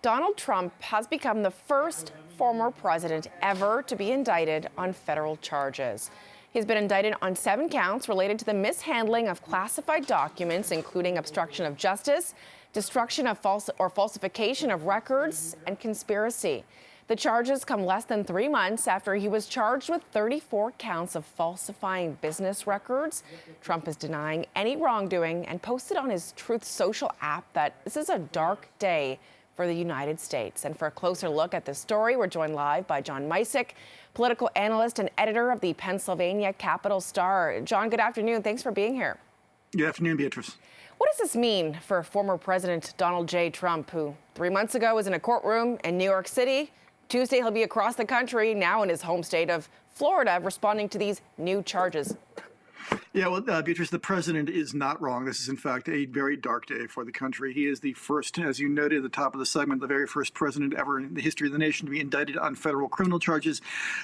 Donald Trump has become the first former president ever to be indicted on federal charges. He's been indicted on 7 counts related to the mishandling of classified documents, including obstruction of justice, destruction of falsification of records, and conspiracy. The charges come less than 3 months after he was charged with 34 counts of falsifying business records. Trump is denying any wrongdoing and posted on his Truth Social app that this is a dark day for the United States. And for a closer look at this story, we're joined live by John Mysick, political analyst and editor of the Pennsylvania Capital Star. John, good afternoon. Thanks for being here. Good afternoon, Beatrice. What does this mean for former President Donald J. Trump, who 3 months ago was in a courtroom in New York City? Tuesday, he'll be across the country, now in his home state of Florida, responding to these new charges. Yeah, well, Beatrice, the president is not wrong. This is, in fact, a very dark day for the country. He is the first, as you noted at the top of the segment, the very first president ever in the history of the nation to be indicted on federal criminal charges.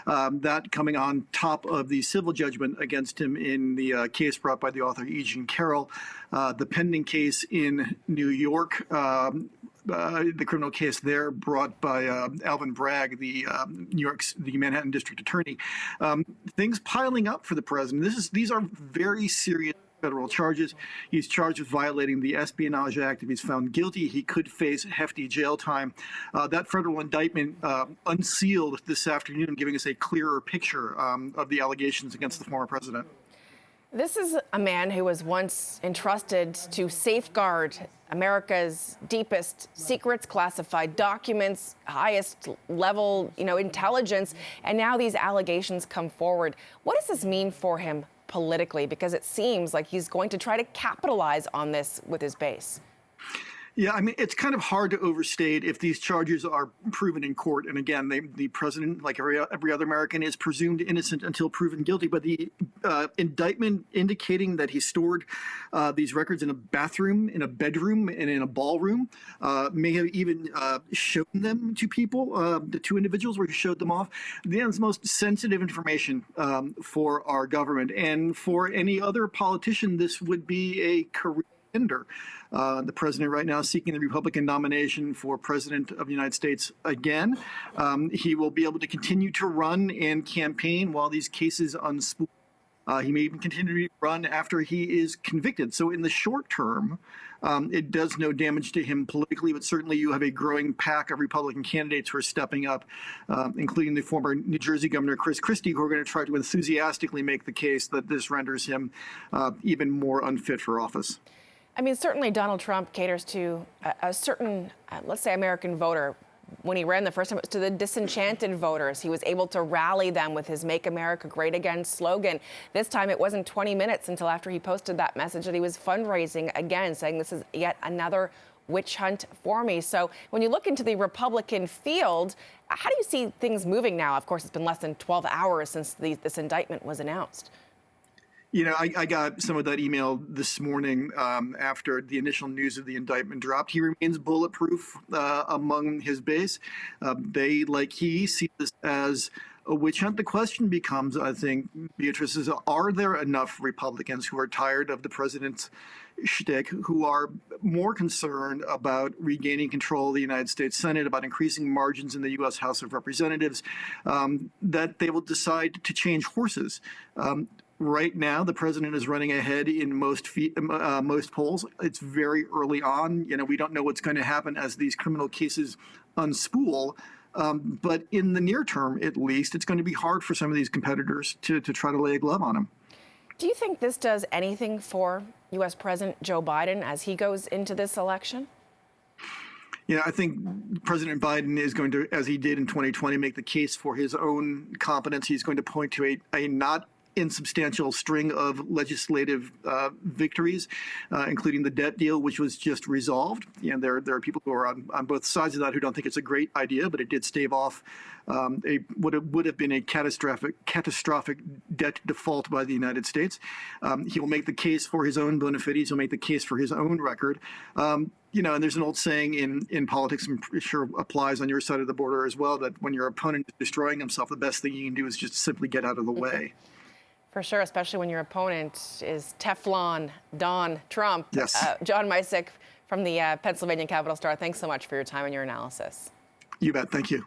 That coming on top of the civil judgment against him in the case brought by the author E. Jean Carroll, the pending case in New York. The criminal case there brought by Alvin Bragg, the Manhattan District Attorney. Things piling up for the president. These are very serious federal charges. He's charged with violating the Espionage Act. If he's found guilty, he could face hefty jail time. That federal indictment unsealed this afternoon, giving us a clearer picture of the allegations against the former president. This is a man who was once entrusted to safeguard America's deepest secrets, classified documents, highest level, intelligence, and now these allegations come forward. What does this mean for him politically? Because it seems like he's going to try to capitalize on this with his base. Yeah, I mean, it's kind of hard to overstate if these charges are proven in court. And again, the president, like every other American, is presumed innocent until proven guilty. But the indictment indicating that he stored these records in a bathroom, in a bedroom, and in a ballroom, may have even shown them to people, the 2 individuals where he showed them off. That's most sensitive information for our government. And for any other politician, this would be a career ender. The president right now is seeking the Republican nomination for president of the United States again. He will be able to continue to run and campaign while these cases unspool. He may even continue to run after he is convicted. So in the short term, it does no damage to him politically, but certainly you have a growing pack of Republican candidates who are stepping up, including the former New Jersey Governor Chris Christie, who are going to try to enthusiastically make the case that this renders him even more unfit for office. I mean, certainly Donald Trump caters to a certain, let's say, American voter. When he ran the first time, it was to the disenchanted voters. He was able to rally them with his Make America Great Again slogan. This time, it wasn't 20 minutes until after he posted that message that he was fundraising again, saying this is yet another witch hunt for me. So when you look into the Republican field, how do you see things moving now? Of course, it's been less than 12 hours since this indictment was announced. You know, I got some of that email this morning after the initial news of the indictment dropped. He remains bulletproof among his base. They, like he, see this as a witch hunt. The question becomes, I think, Beatrice, is are there enough Republicans who are tired of the president's shtick, who are more concerned about regaining control of the United States Senate, about increasing margins in the U.S. House of Representatives, that they will decide to change horses? Right now, the president is running ahead in most polls. It's very early on. We don't know what's going to happen as these criminal cases unspool. But in the near term, at least, it's going to be hard for some of these competitors to try to lay a glove on him. Do you think this does anything for U.S. President Joe Biden as he goes into this election? I think President Biden is going to, as he did in 2020, make the case for his own competence. He's going to point to a not insubstantial string of legislative victories, including the debt deal, which was just resolved. There are people who are on both sides of that who don't think it's a great idea, but it did stave off what would have been a catastrophic debt default by the United States. He will make the case for his own bona fides. He'll make the case for his own record. And there's an old saying in politics, I'm sure applies on your side of the border as well, that when your opponent is destroying himself, the best thing you can do is just simply get out of the way. For sure, especially when your opponent is Teflon Don Trump. Yes. John Mysick from the Pennsylvania Capital Star. Thanks so much for your time and your analysis. You bet. Thank you.